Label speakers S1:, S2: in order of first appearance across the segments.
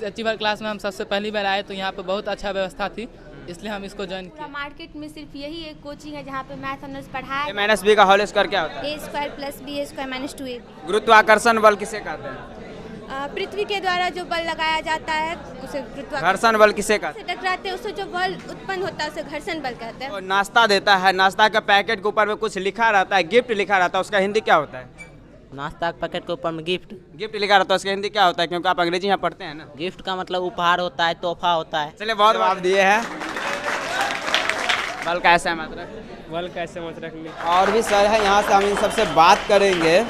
S1: Achiever class में हम सबसे पहली बार आए, तो यहाँ पे बहुत अच्छा व्यवस्था थी, इसलिए हम इसको ज्वाइन किए।
S2: मार्केट में सिर्फ यही एक कोचिंग है जहाँ पे मैथ ऑनर्स पढ़ाया।
S3: A-B का होल स्क्वायर क्या होता है?
S2: A² + B² - 2AB।
S3: गुरुत्वाकर्षण बल किसे कहते हैं?
S2: पृथ्वी के द्वारा जो बल लगाया जाता है उसे गुरुत्वाकर्षण।
S3: घर्षण बल किसे कहते हैं?
S2: से टकराते हैं उससे जो बल उत्पन्न होता है उसे घर्षण बल कहते हैं।
S3: तो नाश्ता देता है, नाश्ता के पैकेट के ऊपर में कुछ लिखा रहता है, गिफ्ट लिखा रहता है, उसका हिंदी क्या होता है?
S4: नाश्ता के पैकेट के ऊपर में गिफ्ट
S3: लिखा रहता है, उसका हिंदी क्या होता है? क्योंकि आप अंग्रेजी यहाँ पढ़ते हैं ना।
S4: गिफ्ट का मतलब उपहार होता है, तोहफा होता है।
S3: चलिए, बहुत जवाब दिए हैं। बल कैसे मत रख,
S5: बल कैसे मत रखनी।
S3: और भी सर है यहाँ से, हम इन सबसे बात करेंगे।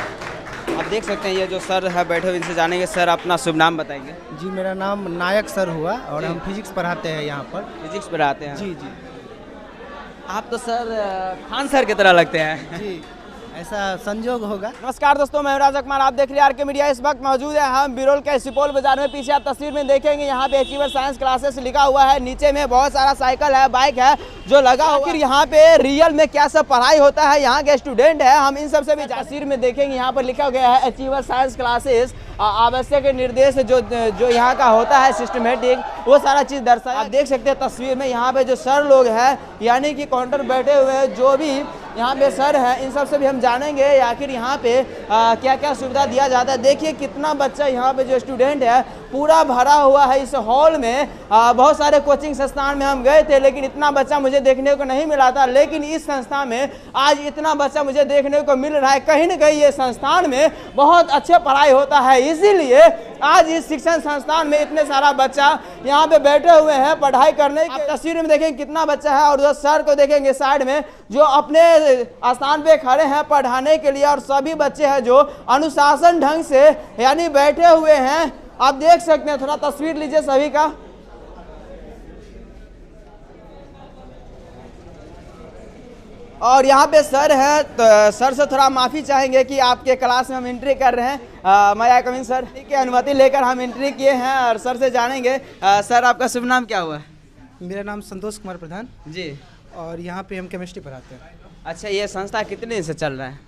S3: आप देख सकते हैं ये जो सर है बैठे हुए, इनसे जानेंगे। सर अपना शुभ नाम बताएंगे।
S6: जी, मेरा नाम नायक सर हुआ और हम फिजिक्स पढ़ाते हैं यहाँ पर।
S3: फिजिक्स पढ़ाते हैं?
S6: जी जी।
S3: आप तो सर खान सर की तरह लगते हैं।
S6: जी, ऐसा संजोग होगा।
S3: नमस्कार दोस्तों, मैं राजा कुमार, आप देख रहे हैं आर के मीडिया। इस वक्त मौजूद है हम बिरोल के सुपौल बाजार में। पीछे आप तस्वीर में देखेंगे यहाँ पे अचीवर साइंस क्लासेस लिखा हुआ है। नीचे में बहुत सारा साइकिल है, बाइक है जो लगा हुआ है। यहाँ पे रियल में क्या सब पढ़ाई होता है, यहाँ के स्टूडेंट है, हम इन सबसे भी तस्वीर में देखेंगे। यहाँ पर लिखा गया है अचीवर साइंस क्लासेस, आवश्यक निर्देश जो यहाँ का होता है सिस्टमेटिक, वो सारा चीज़ दर्शाया। आप देख सकते हैं तस्वीर में यहाँ पे जो सर लोग हैं, यानी कि काउंटर बैठे हुए हैं, जो भी यहाँ पे सर है, इन सब से भी हम जानेंगे आखिर यहाँ पे क्या क्या सुविधा दिया जाता है। देखिए कितना बच्चा यहाँ पे जो स्टूडेंट है पूरा भरा हुआ है इस हॉल में। बहुत सारे कोचिंग संस्थान में हम गए थे, लेकिन इतना बच्चा मुझे देखने को नहीं मिला था, लेकिन इस संस्था में आज इतना बच्चा मुझे देखने को मिल रहा है। कहीं न कहीं ये संस्थान में बहुत अच्छे पढ़ाई होता है, इसीलिए आज इस शिक्षण संस्थान में इतने सारा बच्चा यहाँ पे बैठे हुए हैं पढ़ाई करने के। आप तस्वीर में देखेंगे कितना बच्चा है, और उधर सर को देखेंगे साइड में जो अपने स्थान पे खड़े हैं पढ़ाने के लिए, और सभी बच्चे हैं जो अनुशासन ढंग से यानी बैठे हुए हैं। आप देख सकते हैं, थोड़ा तस्वीर लीजिए सभी का। और यहाँ पे सर है, तो सर से थोड़ा माफ़ी चाहेंगे कि आपके क्लास में हम एंट्री कर रहे हैं। मैं आई कम इन सर की अनुमति लेकर हम एंट्री किए हैं, और सर से जानेंगे। सर आपका शुभ नाम क्या हुआ?
S6: मेरा नाम संतोष कुमार प्रधान
S3: जी।
S6: और यहाँ पे हम केमिस्ट्री पढ़ाते हैं।
S3: अच्छा, ये संस्था कितने दिन से चल रहा है?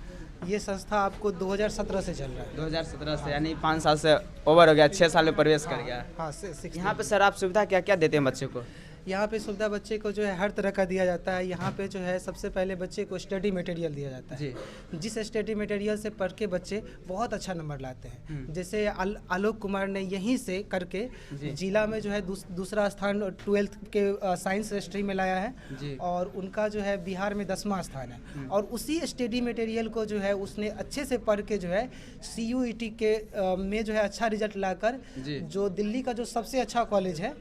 S6: ये संस्था आपको 2017 से चल रहा है।
S3: 2017 से, यानी 5 साल से ओवर हो गया, 6 साल में प्रवेश कर गया।
S6: हाँ,
S3: यहाँ पे सर आप सुविधा क्या क्या देते हैं बच्चे को?
S6: यहाँ पे सुविधा बच्चे को जो है हर तरह का दिया जाता है। यहाँ पे जो है सबसे पहले बच्चे को स्टडी मटेरियल दिया जाता है जी। जिस स्टडी मटेरियल से पढ़ के बच्चे बहुत अच्छा नंबर लाते हैं। जैसे आलोक कुमार ने यहीं से करके जिला में जो है दूसरा स्थान 12th के साइंस स्ट्रीम में लाया है, और उनका जो है बिहार में 10वां स्थान है। और उसी स्टडी मटेरियल को जो है उसने अच्छे से पढ़ के जो है CUET के में जो है अच्छा रिजल्ट लाकर जो दिल्ली का जो सबसे अच्छा कॉलेज है,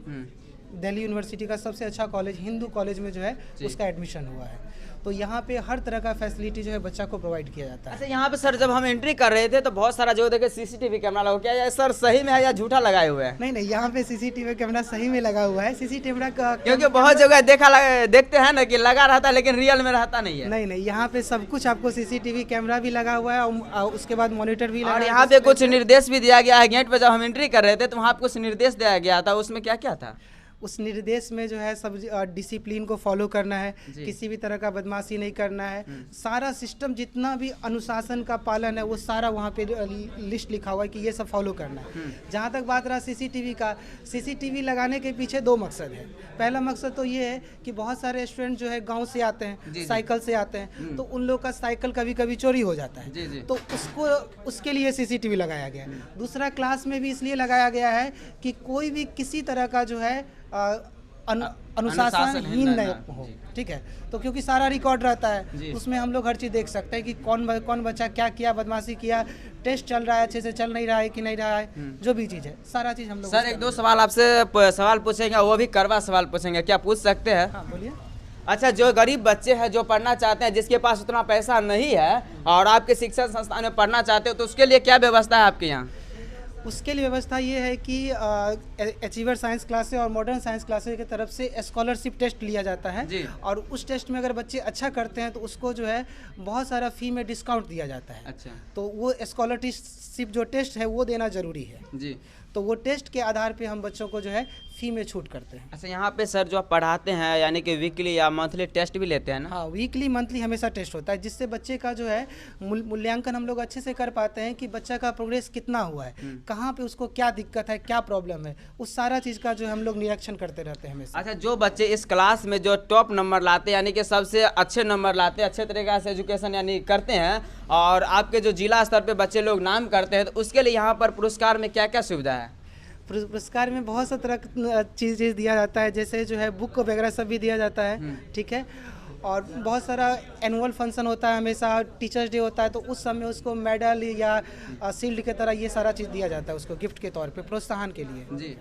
S6: दिल्ली यूनिवर्सिटी का सबसे अच्छा कॉलेज हिंदू कॉलेज में जो है उसका एडमिशन हुआ है। तो यहाँ पे हर तरह का फैसिलिटी जो है बच्चा को प्रोवाइड किया जाता है।
S3: अच्छा, यहाँ पे सर जब हम एंट्री कर रहे थे तो बहुत सारा जो देखे CCTV कैमरा लगा, क्या ये सर सही में है या झूठा लगाए हुए हैं?
S6: नहीं, यहाँ पे CCTV कैमरा सही में लगा हुआ है। CCTV का
S3: क्योंकि बहुत जगह देखते हैं ना कि लगा रहता है, लेकिन रियल में रहता नहीं है।
S6: नहीं, यहाँ पे सब कुछ आपको CCTV कैमरा भी लगा हुआ है, और उसके बाद मॉनिटर भी लगा
S3: और यहाँ पे कुछ निर्देश भी दिया गया है। गेट पे जब हम एंट्री कर रहे थे तो वहाँ पे कुछ निर्देश दिया गया था, उसमें क्या क्या था?
S6: उस निर्देश में जो है सब डिसिप्लिन को फॉलो करना है, किसी भी तरह का बदमाशी नहीं करना है। सारा सिस्टम जितना भी अनुशासन का पालन है वो सारा वहाँ पे लिस्ट लिखा हुआ है कि ये सब फॉलो करना है। जहाँ तक बात रहा CCTV का, CCTV लगाने के पीछे 2 मकसद है। पहला मकसद तो ये है कि बहुत सारे स्टूडेंट जो है गाँव से आते हैं, साइकिल से आते हैं, तो उन लोग का साइकिल कभी कभी चोरी हो जाता है, तो उसके लिए CCTV लगाया गया है। दूसरा, क्लास में भी इसलिए लगाया गया है कि कोई भी किसी तरह का जो है अनुशासनहीन नहीं हो, ठीक है। तो क्योंकि सारा रिकॉर्ड रहता है, उसमें हम लोग हर चीज़ देख सकते हैं कि कौन बच्चा क्या किया, बदमाशी किया, टेस्ट चल रहा है अच्छे से चल नहीं रहा है कि नहीं रहा है, जो भी चीज़ है सारा चीज़ हम लोग।
S3: सर 1-2 सवाल आपसे सवाल पूछेंगे, वो भी कड़वा सवाल पूछेंगे, क्या पूछ सकते हैं?
S6: हाँ, बोलिए।
S3: अच्छा, जो गरीब बच्चे हैं जो पढ़ना चाहते हैं, जिसके पास उतना पैसा नहीं है और आपके शिक्षण संस्थान में पढ़ना चाहते हो, तो उसके लिए क्या व्यवस्था है आपके यहाँ?
S6: उसके लिए व्यवस्था ये है कि अचीवर साइंस क्लासेस और मॉडर्न साइंस क्लासेस की तरफ से स्कॉलरशिप टेस्ट लिया जाता है, और उस टेस्ट में अगर बच्चे अच्छा करते हैं तो उसको जो है बहुत सारा फ़ी में डिस्काउंट दिया जाता है। अच्छा। तो वो स्कॉलरशिप जो टेस्ट है वो देना ज़रूरी है जी। तो वो टेस्ट के आधार पे हम बच्चों को जो है फ़ी में छूट करते हैं।
S3: अच्छा, यहाँ पे सर जो आप पढ़ाते हैं यानी कि वीकली या मंथली टेस्ट भी लेते हैं ना?
S6: हाँ, वीकली मंथली हमेशा टेस्ट होता है, जिससे बच्चे का जो है मूल्यांकन हम लोग अच्छे से कर पाते हैं कि बच्चा का प्रोग्रेस कितना हुआ है, कहाँ पे उसको क्या दिक्कत है, क्या प्रॉब्लम है, उस सारा चीज़ का जो है हम लोग निरीक्षण करते रहते हैं हमेशा।
S3: अच्छा, जो बच्चे इस क्लास में जो टॉप नंबर लाते हैं यानी कि सबसे अच्छे नंबर लाते हैं, अच्छे तरीके से एजुकेशन यानी करते हैं और आपके जो जिला स्तर पे बच्चे लोग नाम करते हैं, तो उसके लिए यहाँ पर पुरस्कार में क्या क्या सुविधा है?
S6: पुरस्कार में बहुत सा तरह का चीज़ दिया जाता है, जैसे जो है बुक वगैरह सब भी दिया जाता है, ठीक है। और बहुत सारा एनुअल फंक्शन होता है, हमेशा टीचर्स डे होता है, तो उस समय उसको मेडल या शील्ड के तरह ये सारा चीज़ दिया जाता है उसको गिफ्ट के तौर पे, प्रोत्साहन के लिए।
S3: जी,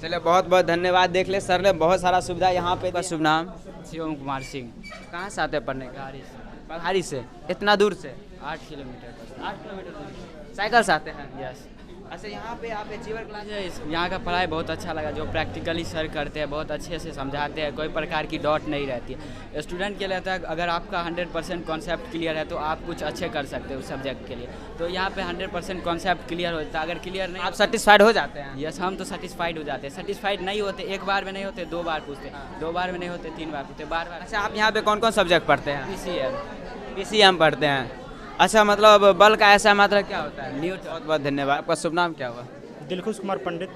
S3: चलिए बहुत बहुत धन्यवाद। देख ले सर ने बहुत सारा सुविधा यहाँ पे। शुभ नाम?
S5: शिवम कुमार सिंह।
S3: कहाँ से आते हैं पढ़ने के? पहाड़ी से। इतना दूर से?
S5: 8 किलोमीटर।
S3: 8 किलोमीटर दूर साइकिल से आते हैं?
S5: यस।
S3: अच्छा, यहाँ पे आप अचीवर क्लास?
S5: यहाँ का पढ़ाई बहुत अच्छा लगा, जो प्रैक्टिकली सर करते हैं, बहुत अच्छे से समझाते हैं, कोई प्रकार की डॉट नहीं रहती है। स्टूडेंट के लिए रहता है अगर आपका 100% कॉन्सेप्ट क्लियर है तो आप कुछ अच्छे कर सकते हो उस सब्जेक्ट के लिए। तो यहाँ पे 100% कॉन्सेप्ट क्लियर होता है। अगर क्लियर नहीं,
S3: आप सेटिस्फाइड हो जाते हैं?
S5: यस, हम तो सेटिस्फाइड हो जाते हैं। सेटिस्फाइड नहीं होते, एक बार में नहीं होते, 2 बार पूछते, 2 बार में नहीं होते, 3 बार पूछते, बार।
S3: अच्छा, आप यहाँ पे कौन कौन सब्जेक्ट पढ़ते हैं?
S5: PCM
S3: पढ़ते हैं। अच्छा, मतलब बल का ऐसा मतलब क्या होता है?
S5: न्यूटन।
S3: बहुत बहुत धन्यवाद। आपका शुभ नाम क्या हुआ?
S7: दिलखुश कुमार पंडित।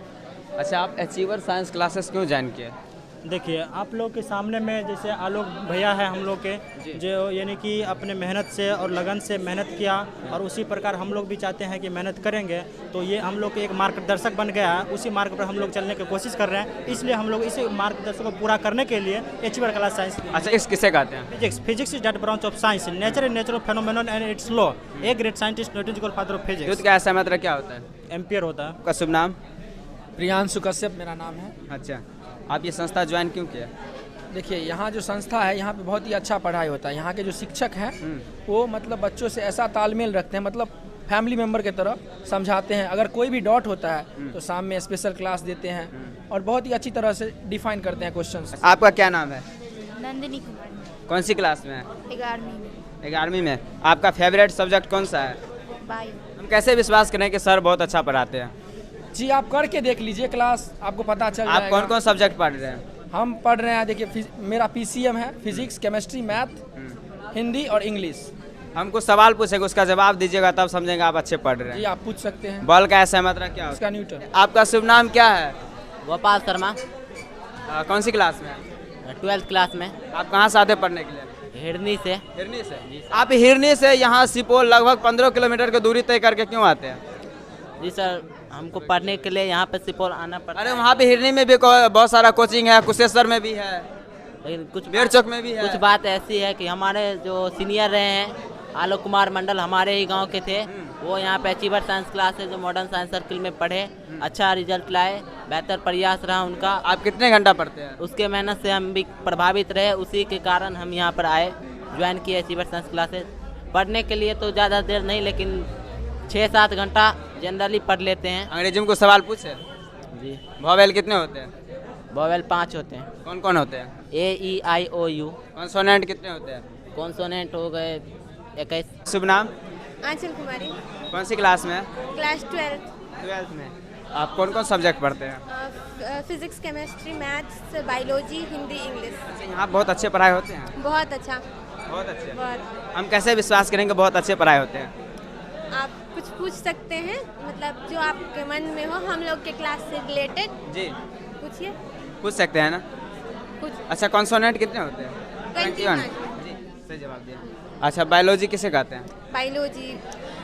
S3: अच्छा, आप अचीवर साइंस क्लासेस क्यों ज्वाइन किए?
S7: देखिए, आप लोग के सामने में जैसे आलोक भैया है हम लोग के, जो यानी कि अपने मेहनत से और लगन से मेहनत किया, और उसी प्रकार हम लोग भी चाहते हैं कि मेहनत करेंगे तो ये हम लोग के एक मार्गदर्शक बन गया है। उसी मार्ग पर हम लोग चलने की कोशिश कर रहे हैं, इसलिए हम लोग इसी मार्गदर्शक को पूरा करने के लिए अचीवर क्लास साइंस।
S3: अच्छा, इस किसे कहते हैं?
S7: Physics is that branch of science, nature is nature of phenomenon and it's law. A great scientist Newton father of physics.
S3: का ऐसा मतलब क्या होता है?
S7: एम्पियर होता है।
S3: आपका शुभ नाम?
S8: प्रियांशु कश्यप मेरा नाम है।
S3: अच्छा, आप ये संस्था ज्वाइन क्यों किया?
S8: देखिए, यहाँ जो संस्था है यहाँ पे बहुत ही अच्छा पढ़ाई होता है। यहाँ के जो शिक्षक हैं वो मतलब बच्चों से ऐसा तालमेल रखते हैं, मतलब फैमिली मेम्बर के तरह समझाते हैं। अगर कोई भी डाउट होता है तो शाम में स्पेशल क्लास देते हैं और बहुत ही अच्छी तरह से डिफाइन करते हैं क्वेश्चंस।
S3: आपका क्या नाम है?
S2: नंदिनी कुमार।
S3: कौन सी क्लास में है?
S2: 11वीं में।
S3: 11वीं में। आपका फेवरेट सब्जेक्ट कौन सा है?
S2: बायो।
S3: हम कैसे विश्वास करें कि सर बहुत अच्छा पढ़ाते हैं?
S8: जी, आप करके देख लीजिए क्लास, आपको पता चल
S3: आप
S8: जाएगा।
S3: कौन कौन सब्जेक्ट पढ़ रहे हैं?
S8: हम पढ़ रहे हैं, देखिए मेरा PCM है, फिजिक्स, केमिस्ट्री, मैथ, हिंदी और इंग्लिश।
S3: हम कुछ सवाल पूछेंगे, उसका जवाब दीजिएगा, तब समझेंगे आप अच्छे पढ़ रहे
S8: जी,
S3: हैं।
S8: आप पूछ सकते हैं।
S3: बल का ऐसा मतलब क्या होता
S8: इसका न्यूटन।
S3: है? आपका शुभ नाम क्या है?
S4: गोपाल शर्मा।
S3: कौन सी क्लास में?
S4: 12th क्लास में।
S3: आप कहाँ से आते हैं पढ़ने के लिए?
S4: हिरनी से।
S3: हिरनी से? आप हिरनी से यहाँ सुपौल लगभग 15 किलोमीटर की दूरी तय करके क्यों आते हैं?
S4: जी सर, हमको पढ़ने के लिए यहाँ पे सुपौल आना पड़ता
S3: अरे
S4: है।
S3: वहाँ पे हिरनी में भी बहुत सारा कोचिंग है, कुशेश्वर में भी है,
S4: लेकिन कुछ
S3: बेर चौक में भी है।
S4: कुछ बात ऐसी है कि हमारे जो सीनियर रहे हैं, आलोक कुमार मंडल, हमारे ही गांव के थे, वो यहाँ पे अचीवर साइंस क्लास है जो मॉडर्न साइंस सर्किल में पढ़े, अच्छा रिजल्ट लाए, बेहतर प्रयास रहा उनका।
S3: आप कितने घंटा पढ़ते हैं?
S4: उसके मेहनत से हम भी प्रभावित रहे, उसी के कारण हम यहाँ पर आए, ज्वाइन किए अचीवर साइंस क्लासेस। पढ़ने के लिए तो ज़्यादा देर नहीं, लेकिन 6-7 घंटा जनरली पढ़ लेते हैं।
S3: अंग्रेजी में कुछ सवाल पूछे?
S4: जी।
S3: वॉवेल कितने होते हैं?
S4: वोवेल 5 होते हैं।
S3: कौन कौन होते हैं?
S4: AEIOU।
S3: कॉन्सोनेंट कितने होते हैं?
S4: कॉन्सोनेंट हो गए 21।
S3: शुभ नाम?
S2: आंचल कुमारी।
S3: कौन सी क्लास में?
S2: क्लास 12।
S3: 12th में। आप कौन कौन सब्जेक्ट पढ़ते हैं?
S2: Physics, chemistry, maths, biology, Hindi, English.
S3: यहाँ बहुत अच्छे पढ़ाई होते हैं?
S2: बहुत अच्छा।
S3: बहुत अच्छे।
S2: बहुत।
S3: हम कैसे विश्वास करेंगे बहुत अच्छे पढ़ाई होते हैं?
S2: आप कुछ पूछ सकते हैं, मतलब जो आपके मन में हो, हम लोग के क्लास से रिलेटेड
S3: जी
S2: पूछिए।
S3: पूछ सकते हैं ना?
S2: कुछ।
S3: अच्छा, कॉन्सोनेंट कितने होते हैं?
S2: 21।
S3: जी, सही जवाब दिया। अच्छा, बायोलॉजी किसे कहते हैं?
S2: बायोलॉजी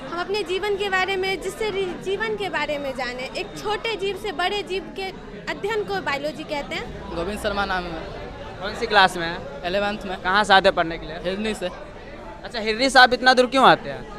S2: हम अपने जीवन के बारे में, जिससे जीवन के बारे में जाने, एक छोटे जीव से बड़े जीव के अध्ययन को बायोलॉजी कहते हैं।
S1: गोविंद शर्मा नाम है।
S3: कौन सी क्लास में है?
S1: 11th में।
S3: कहाँ से आते हैं पढ़ने के लिए?
S1: हिरनी से।
S3: अच्छा, हिरनी से आप इतना दूर क्यों आते हैं?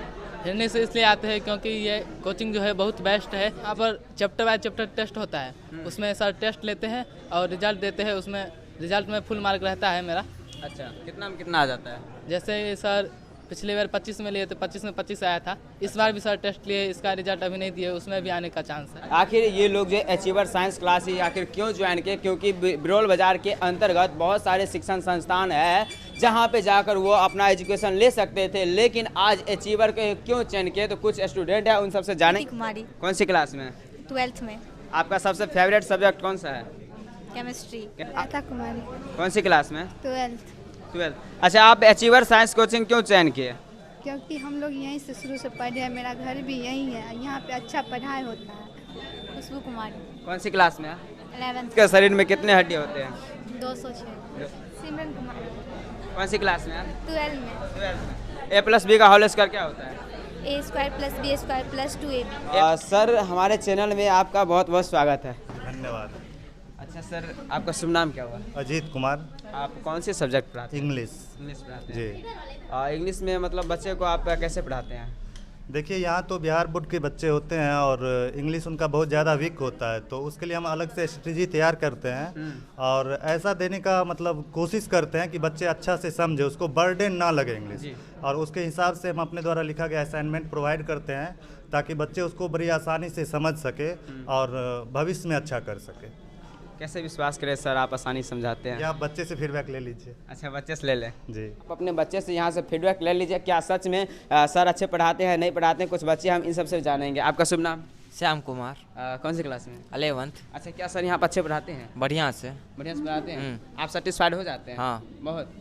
S1: हिरनी से इसलिए आते हैं क्योंकि ये कोचिंग जो है बहुत बेस्ट है। यहाँ पर चैप्टर बाय चैप्टर टेस्ट होता है, उसमें सर टेस्ट लेते हैं और रिजल्ट देते हैं। उसमें रिजल्ट में फुल मार्क रहता है मेरा।
S3: अच्छा, कितना में कितना आ जाता है?
S1: जैसे सर पिछले बार 25 में लिए थे, 25 में 25 आया था। इस बार भी सर टेस्ट लिए, इसका रिजल्ट अभी नहीं दिए, उसमें भी आने का चांस है।
S3: आखिर ये लोग जो अचीवर साइंस क्लास ही आखिर क्यों ज्वाइन किए? क्योंकि बिरौल बाजार के अंतर्गत बहुत सारे शिक्षण संस्थान है जहाँ पे जाकर वो अपना एजुकेशन ले सकते थे, लेकिन आज अचीवर के क्यों चयन किए? तो कुछ स्टूडेंट है, उन सबसे जाने।
S2: कुमारी।
S3: कौन सी क्लास में?
S2: 12th में।
S3: आपका सबसे फेवरेट सब्जेक्ट कौन सा है?
S2: केमिस्ट्री।
S9: कुमारी,
S3: कौन सी क्लास में?
S9: 12th।
S3: अच्छा, आप अचीवर साइंस कोचिंग क्यों चयन किए?
S9: क्योंकि हम लोग यहीं से शुरू से पढ़े हैं, मेरा घर भी यहीं है, यहाँ पे अच्छा पढ़ाई होता है।
S2: खुशबू कुमारी।
S3: कौन सी क्लास में?
S2: 11th।
S3: के शरीर में कितने हड्डी होते हैं?
S2: 206। सिमरन कुमारी।
S3: कौन सी क्लास में?
S2: 12 में।
S3: A+B का होल स्क्वायर क्या होता है?
S2: A² + B² + 2AB।
S3: सर, हमारे चैनल में आपका बहुत बहुत स्वागत है।
S10: धन्यवाद।
S3: अच्छा सर, आपका शुभ नाम क्या हुआ?
S10: अजीत कुमार।
S3: आप कौन से सब्जेक्ट पढ़ाते हैं?
S10: इंग्लिश
S3: पढ़ाते
S10: जी।
S3: हैं। इंग्लिश में मतलब बच्चे को आप कैसे पढ़ाते हैं?
S10: देखिए, यहाँ तो बिहार बोर्ड के बच्चे होते हैं और इंग्लिश उनका बहुत ज़्यादा वीक होता है, तो उसके लिए हम अलग से स्ट्रेटजी तैयार करते हैं और ऐसा देने का मतलब कोशिश करते हैं कि बच्चे अच्छा से समझे, उसको बर्डन ना लगे इंग्लिश, और उसके हिसाब से हम अपने द्वारा लिखा गया असाइनमेंट प्रोवाइड करते हैं ताकि बच्चे उसको बड़ी आसानी से समझ सके और भविष्य में अच्छा कर सके।
S3: कैसे विश्वास करें सर, आप आसानी समझाते हैं?
S10: या आप बच्चे से फीडबैक ले लीजिए।
S3: अच्छा, बच्चे से ले लें
S10: जी।
S3: आप अपने बच्चे से यहाँ से फीडबैक ले लीजिए, क्या सच में सर अच्छे पढ़ाते हैं, नहीं पढ़ाते हैं, कुछ बच्चे हम इन सब से जानेंगे। आपका शुभ नाम?
S4: श्याम कुमार,
S3: कौन सी क्लास में?
S4: 11th।
S3: अच्छा, क्या सर यहाँ पर अच्छे पढ़ाते हैं?
S4: बढ़िया से
S3: पढ़ाते हैं? आप सेटिस्फाइड हो जाते हैं?
S4: हाँ।
S3: बहुत।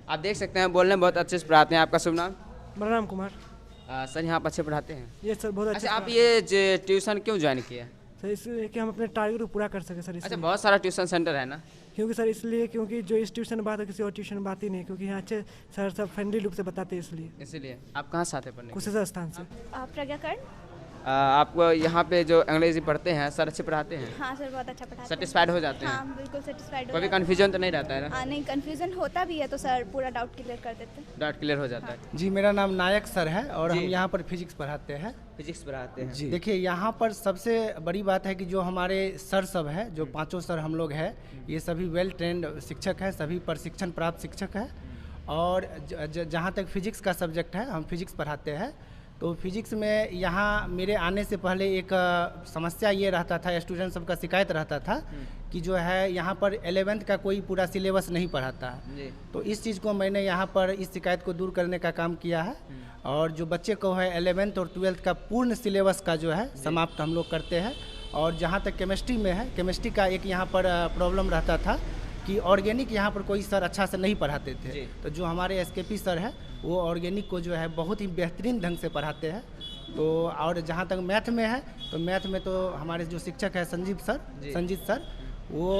S3: आप देख सकते हैं बोलने में बहुत अच्छे से पढ़ाते हैं। आपका शुभ नाम?
S11: बलराम कुमार।
S3: सर यहाँ पर अच्छे पढ़ाते हैं?
S11: ये सर बहुत
S3: अच्छा, आप ये ट्यूशन क्यों ज्वाइन किए?
S11: सर इसलिए कि हम अपने टारगेट को पूरा कर सके सर।
S3: अच्छा, बहुत सारा ट्यूशन सेंटर है ना?
S11: क्योंकि सर इसलिए क्योंकि जो इस ट्यूशन में बात है किसी और ट्यूशन में बात ही नहीं, क्योंकि यहाँ अच्छे सर सब फ्रेंडली रूप से बताते हैं
S3: इसलिए। आप कहाँ से आते हैं पढ़ने?
S11: कुशेश्वर स्थान से।
S2: प्रज्ञा कर्ण।
S3: आपको यहाँ पे जो अंग्रेजी पढ़ते हैं सर अच्छे पढ़ाते हैं?
S2: हाँ सर, बहुत अच्छा पढ़ाते हैं।
S3: सेटिस्फाइड हो जाते हैं?
S2: हाँ बिल्कुल सेटिस्फाइड।
S3: कोई भी कन्फ्यूजन तो नहीं रहता है ना?
S2: नहीं, कन्फ्यूजन होता भी है तो सर पूरा डाउट क्लियर कर देते हैं।
S3: डाउट क्लियर हो जाता है।
S6: जी, मेरा नाम नायक सर है और हम यहाँ पर फिजिक्स पढ़ाते हैं।
S3: फिजिक्स पढ़ाते हैं?
S6: जी। देखिए, यहाँ पर सबसे बड़ी बात है कि जो हमारे सर सब है, जो 5 सर हम लोग हैं, ये सभी वेल ट्रेंड शिक्षक हैं, सभी प्रशिक्षण प्राप्त शिक्षक हैं। और जहाँ तक फिजिक्स का सब्जेक्ट है, हम फिजिक्स पढ़ाते हैं। तो फिजिक्स में यहाँ मेरे आने से पहले एक समस्या ये रहता था, स्टूडेंट सबका शिकायत रहता था कि जो है यहाँ पर 11th का कोई पूरा सिलेबस नहीं पढ़ाता है। तो इस चीज़ को मैंने यहाँ पर इस शिकायत को दूर करने का काम किया है और जो बच्चे को है 11th और 12th का पूर्ण सिलेबस का जो है समाप्त हम लोग करते हैं। और जहाँ तक केमिस्ट्री में है, केमिस्ट्री का एक यहाँ पर प्रॉब्लम रहता था कि ऑर्गेनिक यहाँ पर कोई सर अच्छा से नहीं पढ़ाते थे। तो जो हमारे एसकेपी सर है वो ऑर्गेनिक को जो है बहुत ही बेहतरीन ढंग से पढ़ाते हैं। तो और जहाँ तक मैथ में है, तो मैथ में तो हमारे जो शिक्षक है संजीत सर, वो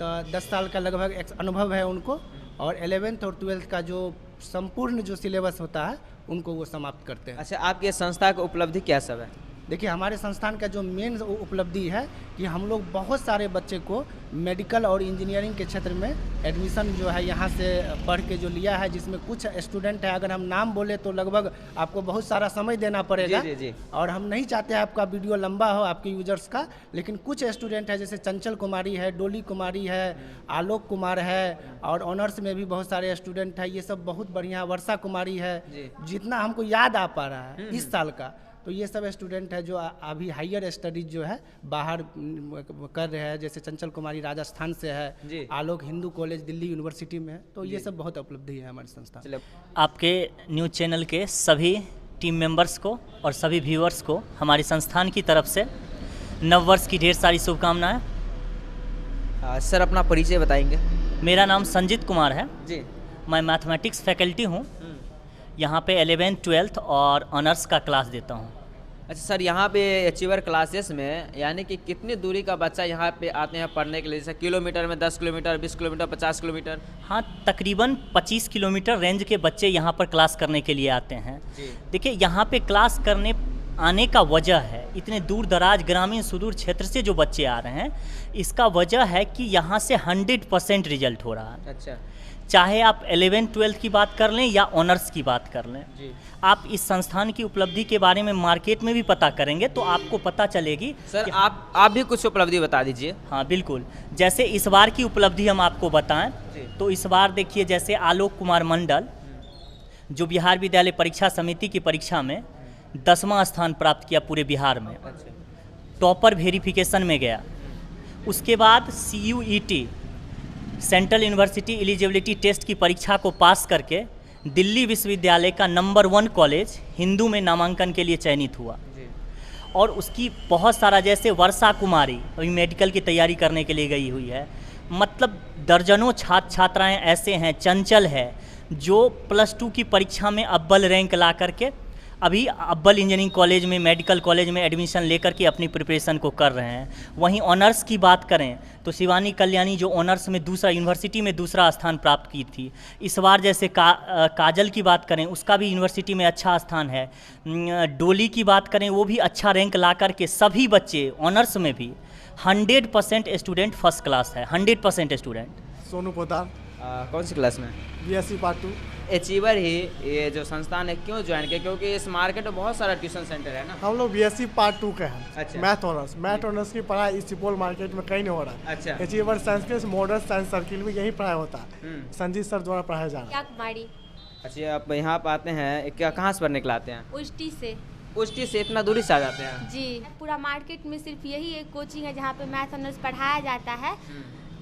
S6: तो 10 साल का लगभग अनुभव है उनको, और 11th और 12th का जो संपूर्ण जो सिलेबस होता है उनको वो समाप्त करते हैं।
S3: अच्छा, आपकी संस्था की उपलब्धि क्या सब है?
S6: देखिए, हमारे संस्थान का जो मेन उपलब्धि है कि हम लोग बहुत सारे बच्चे को मेडिकल और इंजीनियरिंग के क्षेत्र में एडमिशन जो है यहाँ से पढ़ के जो लिया है, जिसमें कुछ स्टूडेंट है, अगर हम नाम बोले तो लगभग आपको बहुत सारा समय देना पड़ेगा। जी। और हम नहीं चाहते हैं आपका वीडियो लंबा हो आपके यूजर्स का, लेकिन कुछ स्टूडेंट है जैसे चंचल कुमारी है, डोली कुमारी है, आलोक कुमार है, और ऑनर्स में भी बहुत सारे स्टूडेंट है, ये सब बहुत बढ़िया, वर्षा कुमारी है, जितना हमको याद आ पा रहा है इस साल का। तो ये सब स्टूडेंट है जो अभी हायर स्टडीज जो है बाहर कर रहे हैं, जैसे चंचल कुमारी राजस्थान से है, आलोक हिंदू कॉलेज दिल्ली यूनिवर्सिटी में है। तो ये सब बहुत उपलब्धि है हमारी संस्था।
S12: आपके न्यूज़ चैनल के सभी टीम मेंबर्स को और सभी व्यूअर्स को हमारी संस्थान की तरफ से नव वर्ष की ढेर सारी शुभकामनाएं।
S3: सर, अपना परिचय बताएंगे?
S12: मेरा नाम संजीत कुमार है
S3: जी।
S12: मैं मैथमेटिक्स फैकल्टी हूँ, यहाँ पे 11th 12th और ऑनर्स का क्लास देता हूँ।
S3: अच्छा सर, यहाँ पे अचीवर क्लासेस में यानी कि कितनी दूरी का बच्चा यहाँ पे आते हैं पढ़ने के लिए? जैसे किलोमीटर में 10 किलोमीटर, 20 किलोमीटर, 50 किलोमीटर?
S12: हाँ, तकरीबन 25 किलोमीटर रेंज के बच्चे यहाँ पर क्लास करने के लिए आते हैं। देखिए, यहाँ पे क्लास करने आने का वजह है, इतने दूर दराज ग्रामीण सुदूर क्षेत्र से जो बच्चे आ रहे हैं, इसका वजह है कि यहाँ से 100% रिजल्ट हो रहा है।
S3: अच्छा।
S12: चाहे आप 11th 12th की बात कर लें या ऑनर्स की बात कर लें, आप इस संस्थान की उपलब्धि के बारे में मार्केट में भी पता करेंगे तो आपको पता चलेगी।
S3: सर, आप भी कुछ उपलब्धि बता दीजिए।
S12: हाँ बिल्कुल, जैसे इस बार की उपलब्धि हम आपको बताएं तो इस बार देखिए, जैसे आलोक कुमार मंडल जो बिहार विद्यालय परीक्षा समिति की परीक्षा में 10वां स्थान प्राप्त किया पूरे बिहार में, टॉपर वेरिफिकेशन में गया। उसके बाद CUET central university eligibility test की परीक्षा को पास करके दिल्ली विश्वविद्यालय का नंबर 1 कॉलेज हिंदू में नामांकन के लिए चयनित हुआ। और उसकी बहुत सारा, जैसे वर्षा कुमारी अभी मेडिकल की तैयारी करने के लिए गई हुई है, मतलब दर्जनों छात्र छात्राएं ऐसे हैं, चंचल है, जो +2 की परीक्षा में अव्वल रैंक ला करके अभी अव्वल इंजीनियरिंग कॉलेज में, मेडिकल कॉलेज में एडमिशन लेकर के अपनी प्रिपरेशन को कर रहे हैं। वहीं ऑनर्स की बात करें तो शिवानी कल्याणी जो ऑनर्स में दूसरा, यूनिवर्सिटी में दूसरा स्थान प्राप्त की थी, इस बार जैसे काजल की बात करें उसका भी यूनिवर्सिटी में अच्छा स्थान है। डोली की बात करें वो भी अच्छा रैंक ला करके, सभी बच्चे ऑनर्स में भी 100% स्टूडेंट फर्स्ट क्लास है, 100% स्टूडेंट।
S13: सोनू पोदार।
S14: कौन सी क्लास में?
S13: BSc part 2।
S14: अचीवर ही ये जो संस्थान है क्यों ज्वाइन किया? क्योंकि इस मार्केट में बहुत सारा ट्यूशन सेंटर है ना।
S13: हम लोग BSc पार्ट 2 के हैं।
S14: अच्छा।
S13: मैथ ऑनर्स की पढ़ाई इस सुपौल मार्केट में कहीं नहीं हो रहा है।
S14: अच्छा।
S13: अचीवर साइंस के मॉडर्न साइंस सर्किल में यही पढ़ाई होता है, संजीत सर द्वारा पढ़ाया जा रहा है।
S2: कुमारी।
S14: अच्छा, आप यहाँ पर आते हैं, क्या कहाँ से पढ़ने के लिए आते हैं?
S2: उष्टी से।
S14: उष्टी से इतना दूरी से आ जाते हैं?
S2: जी, पूरा मार्केट में सिर्फ यही एक कोचिंग है जहाँ पे मैथ ऑनर्स पढ़ाया जाता है,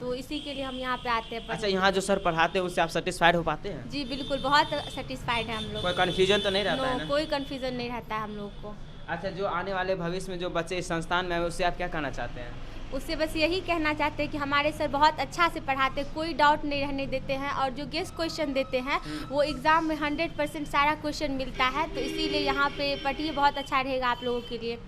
S2: तो इसी के लिए हम यहाँ पे आते हैं।
S14: अच्छा, यहाँ जो सर पढ़ाते हैं उससे आप सेटिस्फाइड हो पाते हैं?
S2: जी बिल्कुल, बहुत सेटिस्फाइड है हम लोग।
S14: कोई कन्फ्यूजन तो नहीं रहता है ना?
S2: कोई कन्फ्यूजन नहीं रहता है हम लोग को।
S14: अच्छा, जो आने वाले भविष्य में जो बच्चे इस संस्थान में है उससे आप क्या कहना चाहते हैं?
S2: उससे बस यही कहना चाहते हैं कि हमारे सर बहुत अच्छा से पढ़ाते हैं, कोई डाउट नहीं रहने देते हैं, और जो गेस्ट क्वेश्चन देते हैं वो एग्ज़ाम में 100% सारा क्वेश्चन मिलता है, तो इसीलिए यहाँ पे पढ़िए, बहुत अच्छा रहेगा आप लोगों के लिए।